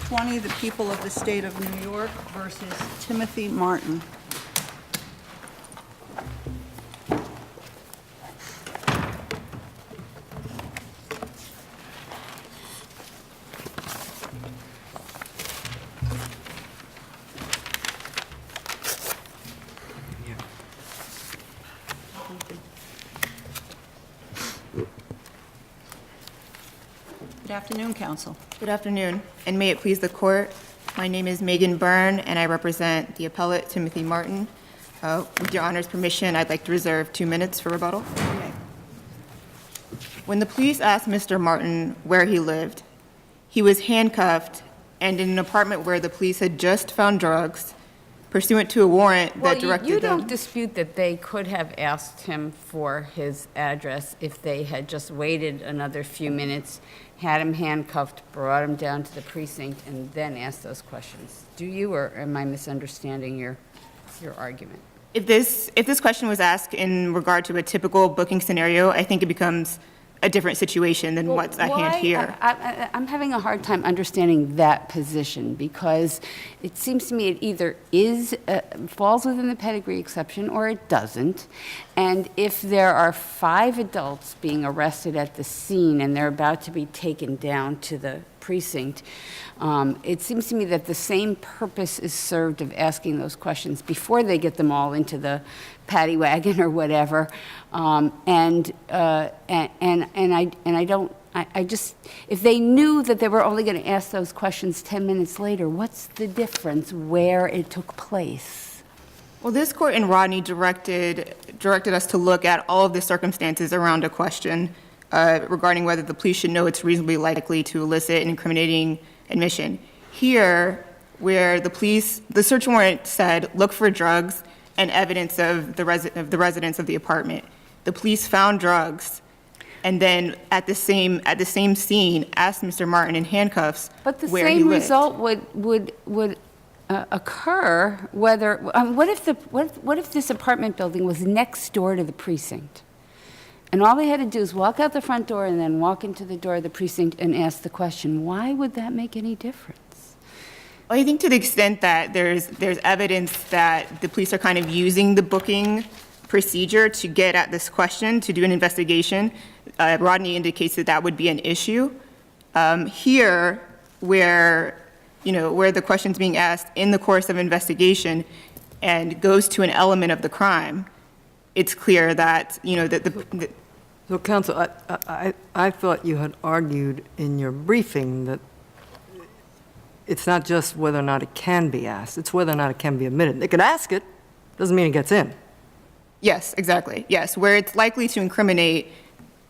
20, the people of the state of New York versus Timothy Martin. Good afternoon, counsel. Good afternoon, and may it please the court. My name is Megan Byrne, and I represent the appellate Timothy Martin. With your honor's permission, I'd like to reserve 2 minutes for rebuttal. Okay. When the police asked Mr. Martin where he lived, he was handcuffed and in an apartment where the police had just found drugs pursuant to a warrant that directed you them. don't dispute that they could have asked him for his address if they had just waited another few minutes, had him handcuffed, brought him down to the precinct, and then asked those questions. Do you, or am I misunderstanding your argument? If this question was asked in regard to a typical booking scenario, I think it becomes a different situation than what's at hand here. I'm having a hard time understanding that position, because it seems to me it either falls within the pedigree exception or it doesn't. And if there are 5 adults being arrested at the scene and they're about to be taken down to the precinct, it seems to me that the same purpose is served of asking those questions before they get them all into the paddy wagon or whatever. I just, if they knew that they were only going to ask those questions 10 minutes later, what's the difference where it took place? Well, this court in Rodney directed us to look at all of the circumstances around a question regarding whether the police should know it's reasonably likely to elicit an incriminating admission. Here, where the search warrant said, look for drugs and evidence of the residence of the apartment. The police found drugs, and then at the same scene, asked Mr. Martin in handcuffs But the where he same lived. result would occur whether, what if this apartment building was next door to the precinct? And all they had to do is walk out the front door and then walk into the door of the precinct and ask the question. Why would that make any difference? Well, I think to the extent that there's evidence that the police are kind of using the booking procedure to get at this question, to do an investigation, Rodney indicates that that would be an issue. Here, where the question's being asked in the course of investigation and goes to an element of the crime, it's clear that, So, counsel, I thought you had argued in your briefing that it's not just whether or not it can be asked, it's whether or not it can be admitted. They could ask it, doesn't mean it gets in. Yes, exactly, yes. Where it's likely to incriminate,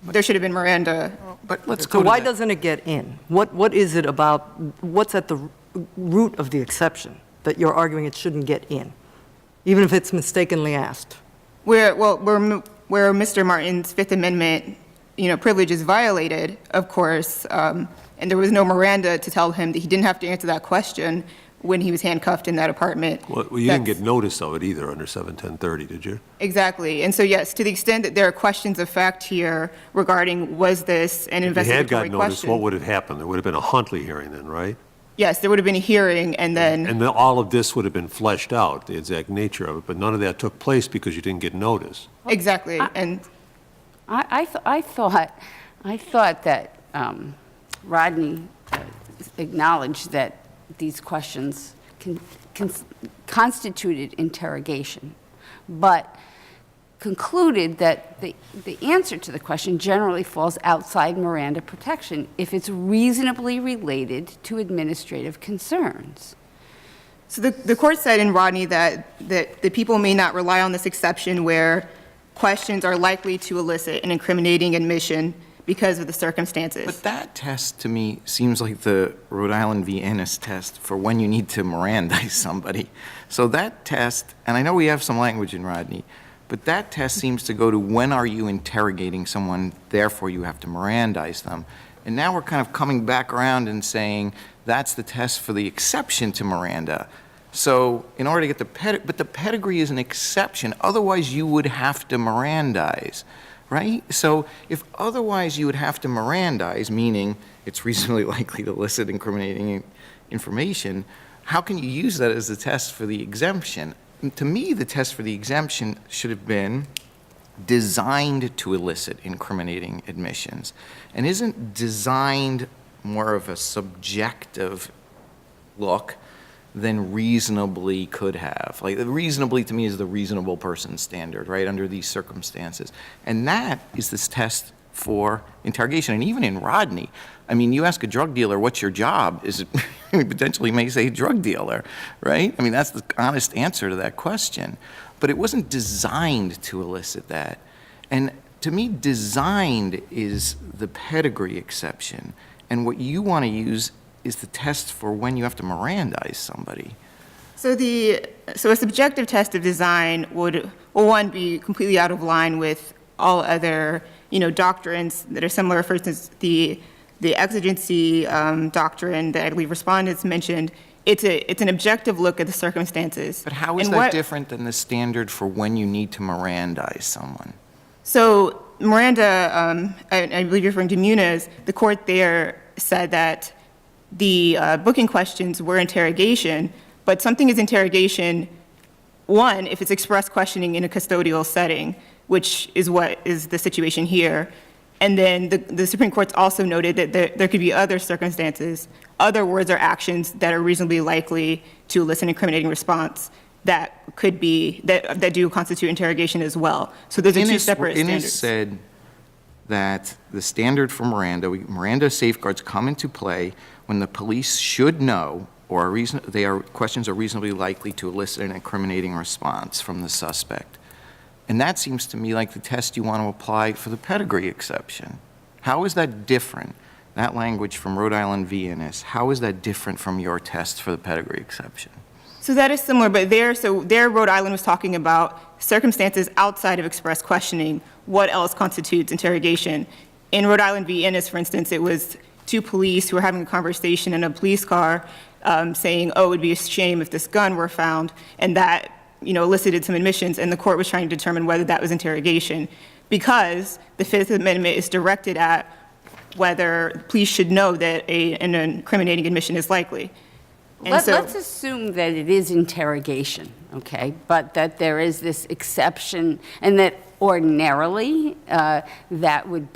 there should have been Miranda. But let's So go to why that. doesn't it get in? What is it about, what's at the root of the exception that you're arguing it shouldn't get in, even if it's mistakenly asked? Where Mr. Martin's Fifth Amendment, privilege is violated, of course, and there was no Miranda to tell him that he didn't have to answer that question when he was handcuffed in that apartment. Well, you didn't get notice of it either under 71030, did you? Exactly. And so, yes, to the extent that there are questions of fact here regarding was this an If you had investigatory got notice, question? what would have happened? There would have been a Huntley hearing then, right? Yes, there would have been a hearing, and then, And all of this would have been fleshed out, the exact nature of it, but none of that took place because you didn't get notice. exactly, and I thought that Rodney acknowledged that these questions constituted interrogation, but concluded that the answer to the question generally falls outside Miranda protection if it's reasonably related to administrative concerns. So the court said in Rodney that the people may not rely on this exception where questions are likely to elicit an incriminating admission because of the circumstances. But that test, to me, seems like the Rhode Island v. Ennis test for when you need to Mirandize somebody. So that test, and I know we have some language in Rodney, but that test seems to go to when are you interrogating someone, therefore you have to Mirandize them. And now we're kind of coming back around and saying that's the test for the exception to Miranda. So in order to get but the pedigree is an exception, otherwise you would have to Mirandize, right? So if otherwise you would have to Mirandize, meaning it's reasonably likely to elicit incriminating information, how can you use that as a test for the exemption? And to me, the test for the exemption should have been designed to elicit incriminating admissions. And isn't designed more of a subjective look than reasonably could have? Like, reasonably to me is the reasonable person standard, right, under these circumstances. And that is this test for interrogation. And even in Rodney, I mean, you ask a drug dealer, what's your job? Is it potentially may say drug dealer, right? I mean, that's the honest answer to that question. But it wasn't designed to elicit that. And to me, designed is the pedigree exception. And what you want to use is the test for when you have to Mirandize somebody. So a subjective test of design would, well, one, be completely out of line with all other, doctrines that are similar. For instance, the exigency doctrine that I believe respondents mentioned, it's an objective look at the circumstances. But how is that different than the standard for when you need to Mirandize someone? So Miranda, I believe you're referring to Muniz, the court there said that the booking questions were interrogation, but something is interrogation, one, if it's express questioning in a custodial setting, which is what is the situation here. And then the Supreme Court's also noted that there could be other circumstances, other words or actions that are reasonably likely to elicit an incriminating response that could be, that do constitute interrogation as well. So those are two separate standards. Innis said that the standard for Miranda safeguards come into play when the police should know or questions are reasonably likely to elicit an incriminating response from the suspect. And that seems to me like the test you want to apply for the pedigree exception. How is that different? That language from Rhode Island v. Innis, how is that different from your test for the pedigree exception? So that is similar, but there Rhode Island was talking about circumstances outside of express questioning, what else constitutes interrogation. In Rhode Island v. Innis, for instance, it was two police who were having a conversation in a police car saying, oh, it would be a shame if this gun were found, and that elicited some admissions, and the court was trying to determine whether that was interrogation, because the Fifth Amendment is directed at whether police should know that an incriminating admission is likely. And Let's assume that it is interrogation, okay, but that there is this exception, and that ordinarily that would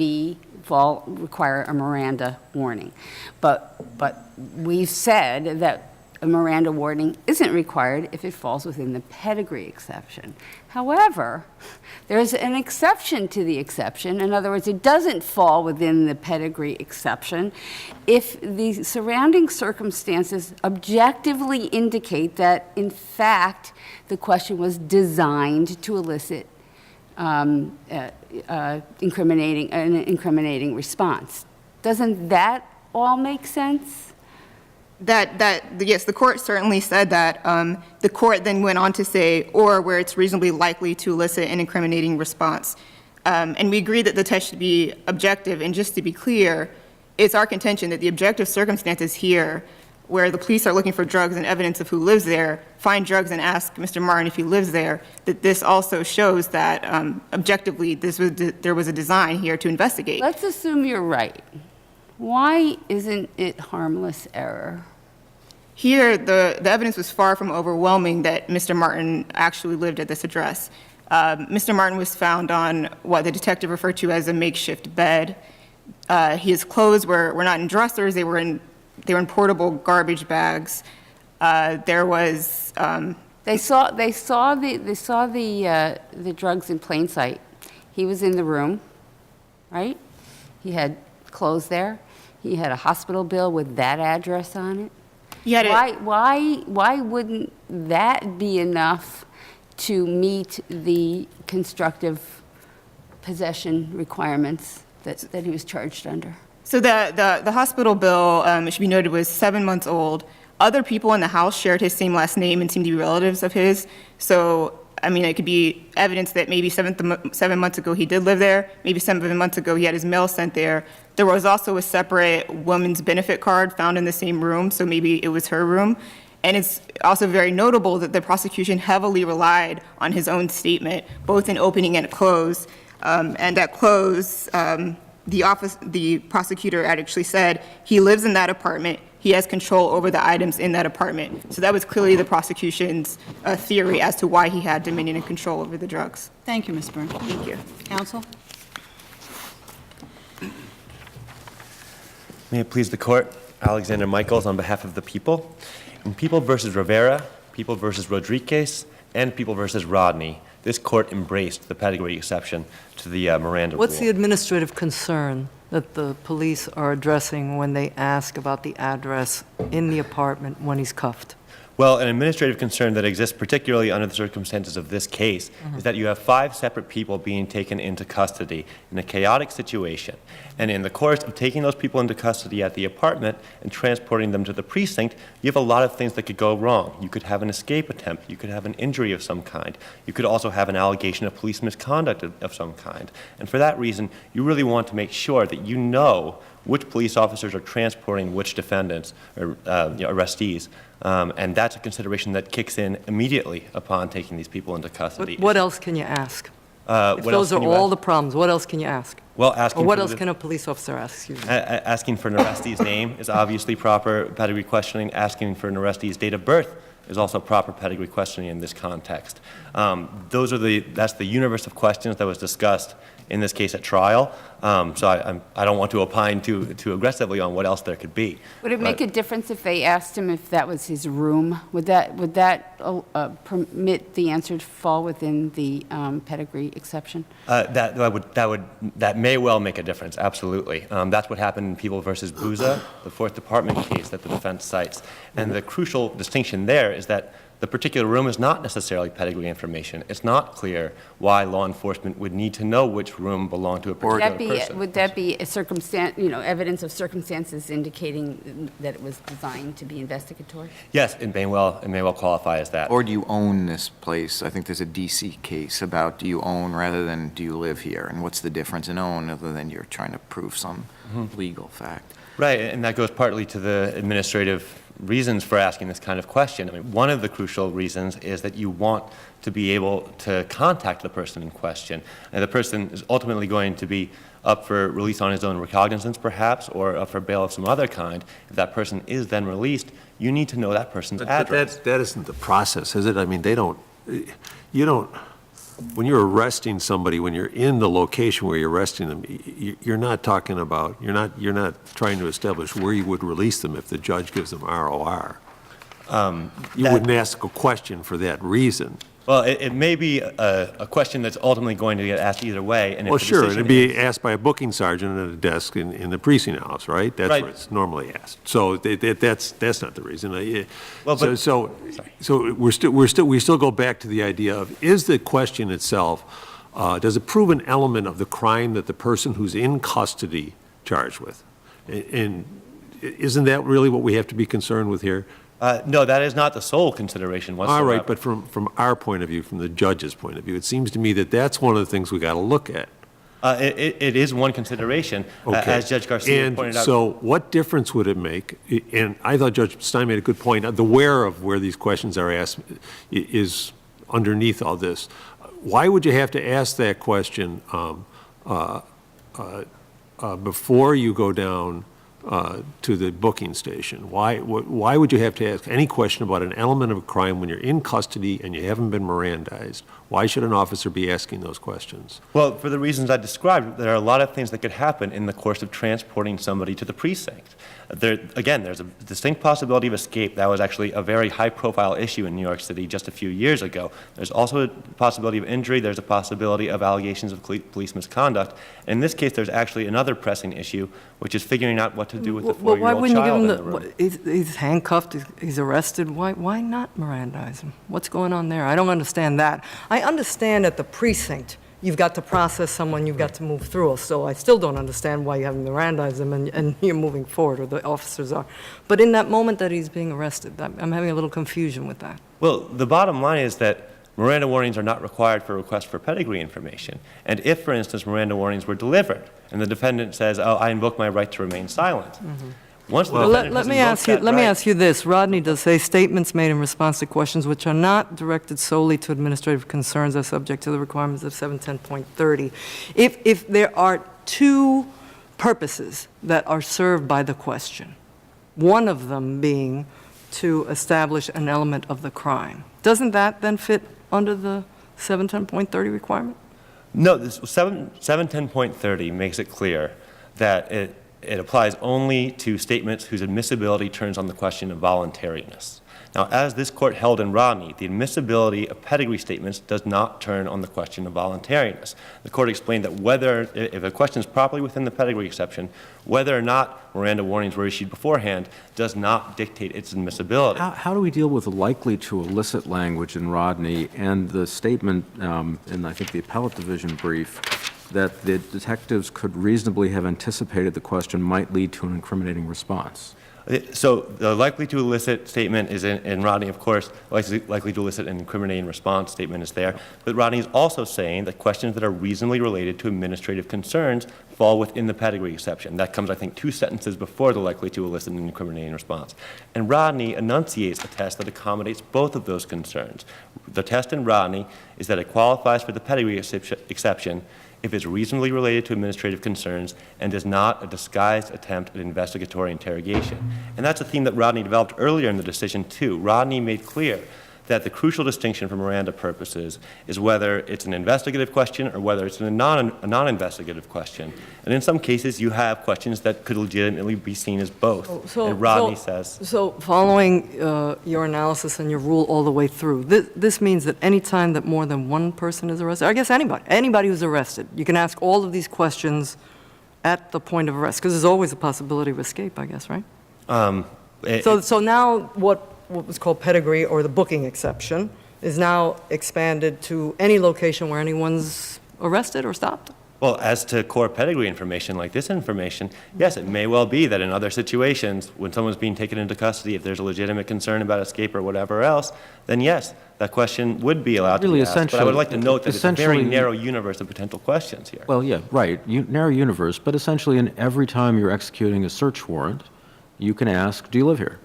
require a Miranda warning. But we've said that a Miranda warning isn't required if it falls within the pedigree exception. However, there's an exception to the exception. In other words, it doesn't fall within the pedigree exception if the surrounding circumstances objectively indicate that, in fact, the question was designed to elicit an incriminating response. Doesn't that all make sense? Yes, the court certainly said that. The court then went on to say, or where it's reasonably likely to elicit an incriminating response. And we agree that the test should be objective. And just to be clear, it's our contention that the objective circumstances here, where the police are looking for drugs and evidence of who lives there, find drugs and ask Mr. Martin if he lives there, that this also shows that objectively there was a design here to investigate. Let's assume you're right. Why isn't it harmless error? Here, the evidence was far from overwhelming that Mr. Martin actually lived at this address. Mr. Martin was found on what the detective referred to as a makeshift bed. His clothes were not in dressers; they were in portable garbage bags. There was They saw the drugs in plain sight. He was in the room, right? He had clothes there. He had a hospital bill with that address on it. Why wouldn't that be enough to meet the constructive possession requirements that he was charged under? So the hospital bill, it should be noted, was 7 months old. Other people in the house shared his same last name and seemed to be relatives of his. So, I mean, it could be evidence that maybe 7 months ago he did live there. Maybe 7 months ago he had his mail sent there. There was also a separate woman's benefit card found in the same room, so maybe it was her room. And it's also very notable that the prosecution heavily relied on his own statement, both in opening and close. And at close, the prosecutor actually said he lives in that apartment, he has control over the items in that apartment. So that was clearly the prosecution's theory as to why he had dominion and control over the drugs. Thank you, Ms. Byrne. Thank you. Counsel? May it please the court, Alexander Michaels on behalf of the people. In People versus Rivera, People versus Rodriguez, and People versus Rodney, this court embraced the pedigree exception to the Miranda rule. What's the administrative concern that the police are addressing when they ask about the address in the apartment when he's cuffed? Well, an administrative concern that exists particularly under the circumstances of this case is that you have 5 separate people being taken into custody in a chaotic situation. And in the course of taking those people into custody at the apartment and transporting them to the precinct, you have a lot of things that could go wrong. You could have an escape attempt. You could have an injury of some kind. You could also have an allegation of police misconduct of some kind. And for that reason, you really want to make sure that you know which police officers are transporting which defendants or arrestees. And that's a consideration that kicks in immediately upon taking these people into custody. What else can you ask? What If else those can are you all ask? the problems, what else can you ask? Well, asking Or what for else the- can a police officer ask? Excuse me. Asking for an arrestee's name is obviously proper pedigree questioning. Asking for an arrestee's date of birth is also proper pedigree questioning in this context. That's the universe of questions that was discussed in this case at trial. So I don't want to opine too aggressively on what else there could be. Would it make But- a difference if they asked him if that was his room? Would that permit the answer to fall within the pedigree exception? That may well make a difference, absolutely. That's what happened in People versus Booza, the Fourth Department case that the defense cites. And the crucial distinction there is that the particular room is not necessarily pedigree information. It's not clear why law enforcement would need to know which room belonged to a particular person. Would that be a circumstance, evidence of circumstances indicating that it was designed to be investigatory? Yes, it may well qualify as that. Or do you own this place? I think there's a DC case about do you own rather than do you live here? And what's the difference in own other than you're trying to prove some legal fact? Right, and that goes partly to the administrative reasons for asking this kind of question. I mean, one of the crucial reasons is that you want to be able to contact the person in question. And the person is ultimately going to be up for release on his own recognizance, perhaps, or up for bail of some other kind. If that person is then released, you need to know that person's But address. that isn't the process, is it? I mean, you don't, when you're arresting somebody, when you're in the location where you're arresting them, you're not talking about, you're not trying to establish where you would release them if the judge gives them ROR. You wouldn't ask a question for that reason. Well, it may be a question that's ultimately going to get asked either way. And if Well, the sure, decision it'd be is- asked by a booking sergeant at a desk in the precinct house, right? That's Right. where it's normally asked. So that's not the reason. Well, but- So we still go back to the idea of, is the question itself, does it prove an element of the crime that the person who's in custody charged with? And isn't that really what we have to be concerned with here? No, that is not the sole consideration whatsoever. All right, but from our point of view, from the judge's point of view, it seems to me that that's one of the things we got to look at. It is one consideration, Okay. as Judge Garcia pointed out. And so what difference would it make? And I thought Judge Stein made a good point. The where of where these questions are asked is underneath all this. Why would you have to ask that question before you go down to the booking station? Why would you have to ask any question about an element of a crime when you're in custody and you haven't been Mirandized? Why should an officer be asking those questions? Well, for the reasons I described, there are a lot of things that could happen in the course of transporting somebody to the precinct. Again, there's a distinct possibility of escape. That was actually a very high-profile issue in New York City just a few years ago. There's also a possibility of injury. There's a possibility of allegations of police misconduct. In this case, there's actually another pressing issue, which is figuring out what to do with the Well, why 4-year-old wouldn't you child give in him the room. he's handcuffed, he's arrested, why not Mirandize him? What's going on there? I don't understand that. I understand at the precinct, you've got to process someone, you've got to move through, so I still don't understand why you haven't Mirandized him and you're moving forward, or the officers are. But in that moment that he's being arrested, I'm having a little confusion with that. Well, the bottom line is that Miranda warnings are not required for requests for pedigree information. And if, for instance, Miranda warnings were delivered and the defendant says, oh, I invoke my right to remain silent. Once the Well, defendant let has me invoked ask you. that Let me right- ask you this. Rodney does say statements made in response to questions which are not directed solely to administrative concerns are subject to the requirements of 710.30. If there are two purposes that are served by the question, one of them being to establish an element of the crime. Doesn't that then fit under the 710.30 requirement? No, this 710.30 makes it clear that it applies only to statements whose admissibility turns on the question of voluntariness. Now, as this court held in Rodney, the admissibility of pedigree statements does not turn on the question of voluntariness. The court explained that if a question is properly within the pedigree exception, whether or not Miranda warnings were issued beforehand does not dictate its admissibility. How do we deal with the likely to elicit language in Rodney and the statement in, I think, the appellate division brief that the detectives could reasonably have anticipated the question might lead to an incriminating response? So the likely to elicit statement is in Rodney, of course, likely to elicit an incriminating response statement is there. But Rodney is also saying that questions that are reasonably related to administrative concerns fall within the pedigree exception. That comes, I think, 2 sentences before the likely to elicit an incriminating response. And Rodney enunciates a test that accommodates both of those concerns. The test in Rodney is that it qualifies for the pedigree exception if it's reasonably related to administrative concerns and is not a disguised attempt at investigatory interrogation. And that's a theme that Rodney developed earlier in the decision, too. Rodney made clear that the crucial distinction for Miranda purposes is whether it's an investigative question or whether it's a non-investigative question. And in some cases, you have questions that could legitimately be seen as both. And Rodney says... So following your analysis and your rule all the way through, this means that any time that more than one person is arrested, I guess anybody who's arrested, you can ask all of these questions at the point of arrest, because there's always a possibility of escape, I guess, right? So now what was called pedigree, or the booking exception, is now expanded to any location where anyone's arrested or stopped? Well, as to core pedigree information like this information, yes, it may well be that in other situations, when someone's being taken into custody, if there's a legitimate concern about escape or whatever else, then yes, that question would be allowed to be asked. But I would like to note that it's a very narrow universe of potential questions here. Well, yeah, right, narrow universe, but essentially in every time you're executing a search warrant, you can ask, do you live here?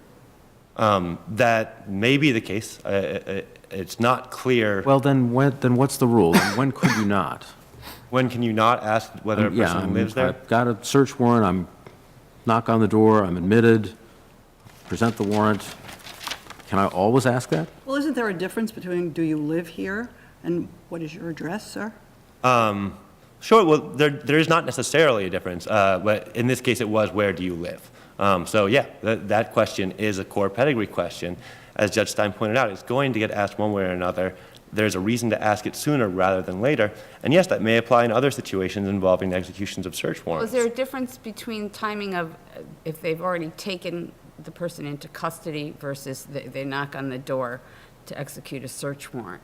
That may be the case. It's not clear. Well, then what's the rule? And when could you not? When can you not ask whether a person lives there? I've got a search warrant, I'm knock on the door, I'm admitted, present the warrant. Can I always ask that? Well, isn't there a difference between do you live here and what is your address, sir? Sure, well, there is not necessarily a difference. But in this case, it was where do you live? So yeah, that question is a core pedigree question. As Judge Stein pointed out, it's going to get asked one way or another. There's a reason to ask it sooner rather than later. And yes, that may apply in other situations involving executions of search warrants. Was there a difference between timing of if they've already taken the person into custody versus they knock on the door to execute a search warrant?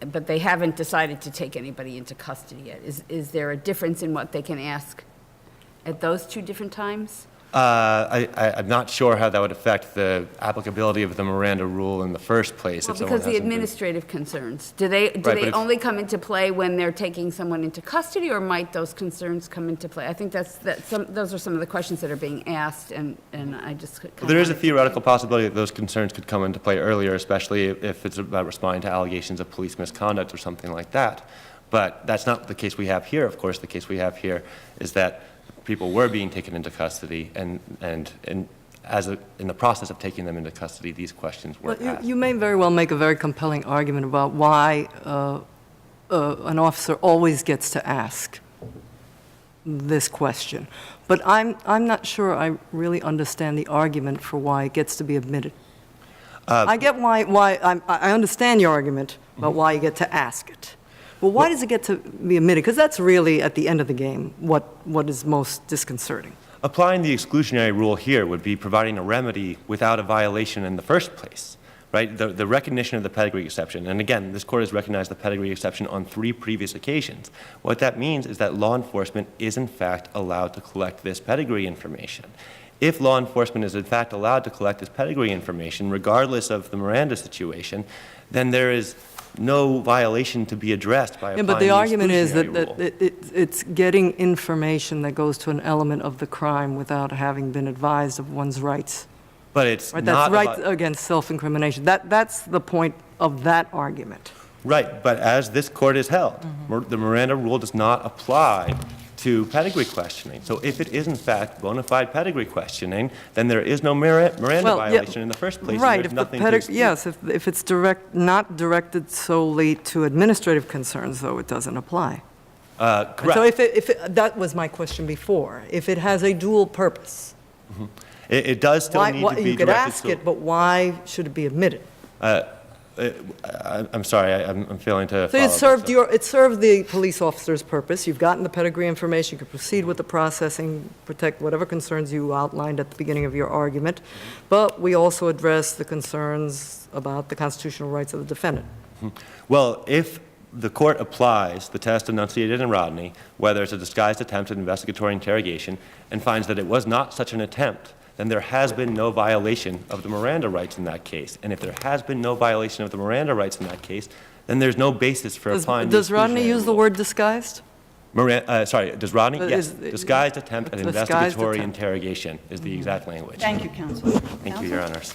But they haven't decided to take anybody into custody yet. Is there a difference in what they can ask at those 2 different times? I'm not sure how that would affect the applicability of the Miranda rule in the first place. Well, because the administrative concerns, do they only come into play when they're taking someone into custody, or might those concerns come into play? I think those are some of the questions that are being asked, and I just kind of there is a theoretical possibility that those concerns could come into play earlier, especially if it's about responding to allegations of police misconduct or something like that. But that's not the case we have here. Of course, the case we have here is that people were being taken into custody, and in the process of taking them into custody, these questions were asked. You may very well make a very compelling argument about why an officer always gets to ask this question. But I'm not sure I really understand the argument for why it gets to be admitted. I get why I understand your argument about why you get to ask it. Well, why does it get to be admitted? Because that's really, at the end of the game, what is most disconcerting. Applying the exclusionary rule here would be providing a remedy without a violation in the first place, right? The recognition of the pedigree exception, and again, this court has recognized the pedigree exception on 3 previous occasions. What that means is that law enforcement is in fact allowed to collect this pedigree information. If law enforcement is in fact allowed to collect this pedigree information, regardless of the Miranda situation, then there is no violation to be addressed by applying But the argument is exclusionary that rule. it's getting information that goes to an element of the crime without having been advised of one's rights. But it's Right, not that's right about- against self-incrimination. That's the point of that argument. Right, but as this court has held, the Miranda rule does not apply to pedigree questioning. So if it is in fact bona fide pedigree questioning, then there is no Miranda Well, yeah, violation in the first place. and Right, there's if the nothing to pedigree, dispute. yes, if it's not directed solely to administrative concerns, though, it doesn't apply. Correct. So that was my question before. If it has a dual purpose, It does still why, need to be you could directed ask to- it, but why should it be admitted? I'm sorry, I'm failing to So follow. it served the police officer's purpose. You've gotten the pedigree information, you can proceed with the processing, protect whatever concerns you outlined at the beginning of your argument. But we also address the concerns about the constitutional rights of the defendant. Well, if the court applies the test enunciated in Rodney, whether it's a disguised attempt at investigatory interrogation, and finds that it was not such an attempt, then there has been no violation of the Miranda rights in that case. And if there has been no violation of the Miranda rights in that case, then there's no basis for applying the Does Rodney exclusionary use the rule. word disguised? Does Rodney? Yes. Is- Disguised attempt at Disguised investigatory attempt. interrogation is the exact language. Thank you, Counsel. Thank you, Your Honors.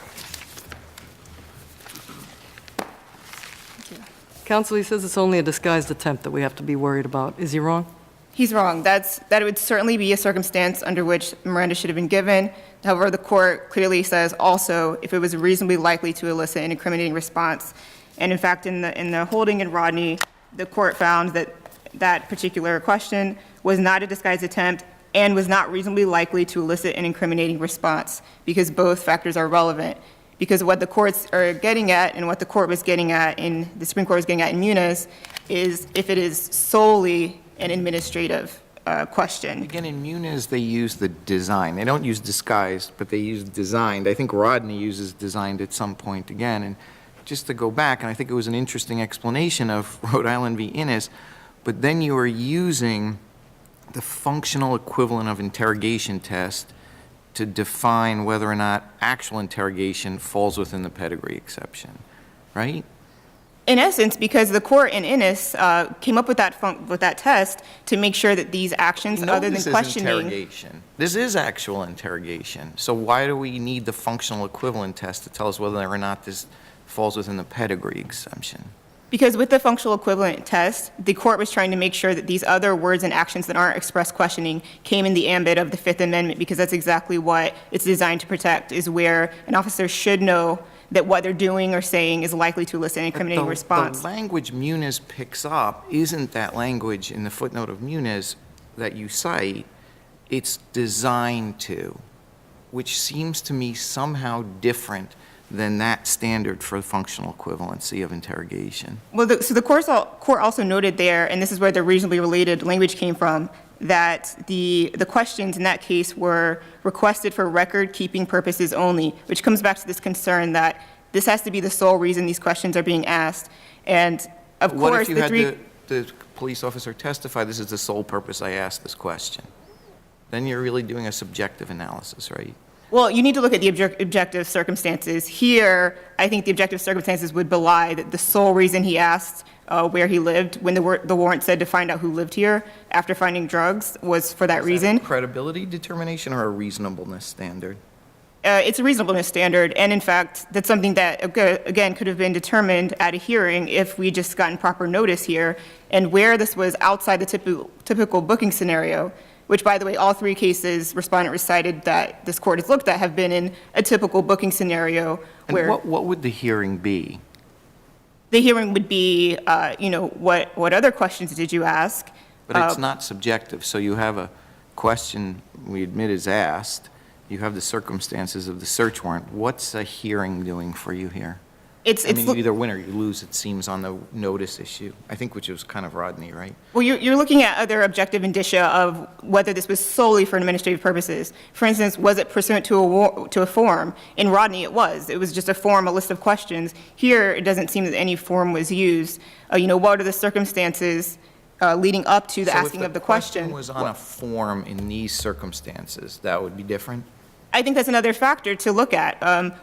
Counsel, he says it's only a disguised attempt that we have to be worried about. Is he wrong? He's wrong. That would certainly be a circumstance under which Miranda should have been given. However, the court clearly says also if it was reasonably likely to elicit an incriminating response. And in fact, in the holding in Rodney, the court found that that particular question was not a disguised attempt and was not reasonably likely to elicit an incriminating response because both factors are relevant. Because what the courts are getting at and what the court was getting at in, the Supreme Court was getting at in Muniz is if it is solely an administrative question. Again, in Muniz, they use the design. They don't use disguised, but they use designed. I think Rodney uses designed at some point again. And just to go back, and I think it was an interesting explanation of Rhode Island v. Innis, but then you are using the functional equivalent of interrogation test to define whether or not actual interrogation falls within the pedigree exception, right? In essence, because the court in Innis came up with that test to make sure that these actions, You know other than this is questioning, interrogation. This is actual interrogation. So why do we need the functional equivalent test to tell us whether or not this falls within the pedigree exemption? because with the functional equivalent test, the court was trying to make sure that these other words and actions that aren't express questioning came in the ambit of the Fifth Amendment, because that's exactly what it's designed to protect, is where an officer should know that what they're doing or saying is likely to elicit an incriminating response. The language Muniz picks up isn't that language in the footnote of Muniz that you cite. It's designed to, which seems to me somehow different than that standard for functional equivalency of interrogation. Well, so the court also noted there, and this is where the reasonably related language came from, that the questions in that case were requested for record-keeping purposes only, which comes back to this concern that this has to be the sole reason these questions are being asked. And of What course, if you the three... had the police officer testify, this is the sole purpose I asked this question? Then you're really doing a subjective analysis, right? Well, you need to look at the objective circumstances. Here, I think the objective circumstances would belie that the sole reason he asked where he lived when the warrant said to find out who lived here after finding drugs was for that reason. Credibility determination or a reasonableness standard? It's a reasonableness standard, and in fact, that's something that, again, could have been determined at a hearing if we just gotten proper notice here, and where this was outside the typical booking scenario, which, by the way, all three cases respondent recited that this court has looked at have been in a typical booking scenario where... And what would the hearing be? The hearing would be, what other questions did you ask? But it's not subjective, so you have a question we admit is asked, you have the circumstances of the search warrant. What's a hearing doing for you here? I mean, you either win or you lose, it seems, on the notice issue, I think, which was kind of Rodney, right? Well, you're looking at other objective indicia of whether this was solely for administrative purposes. For instance, was it pursuant to a form? In Rodney, it was. It was just a form, a list of questions. Here, it doesn't seem that any form was used. What are the circumstances leading up to the asking of the question? So if the question was on a form in these circumstances, that would be different? I think that's another factor to look at.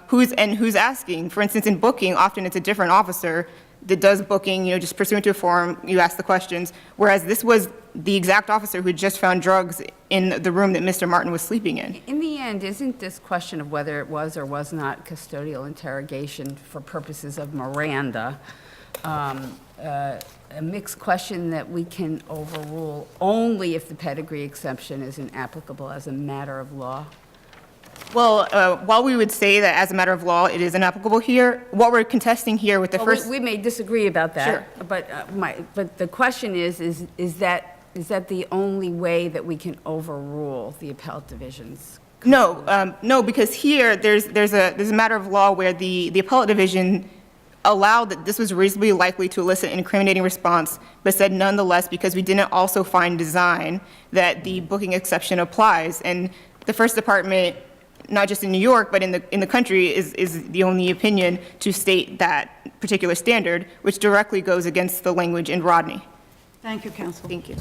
Who's asking? For instance, in booking, often it's a different officer that does booking, just pursuant to a form, you ask the questions. Whereas this was the exact officer who just found drugs in the room that Mr. Martin was sleeping in. In the end, isn't this question of whether it was or was not custodial interrogation for purposes of Miranda a mixed question that we can overrule only if the pedigree exception isn't applicable as a matter of law? Well, while we would say that as a matter of law, it is inapplicable here, what we're contesting here with the Well, first. we may disagree about that. Sure. But the question is that the only way that we can overrule the appellate division's? No, because here, there's a matter of law where the appellate division allowed that this was reasonably likely to elicit an incriminating response, but said nonetheless, because we didn't also find design, that the booking exception applies. And the First Department, not just in New York, but in the country, is the only opinion to state that particular standard, which directly goes against the language in Rodney. Thank you, counsel. Thank you.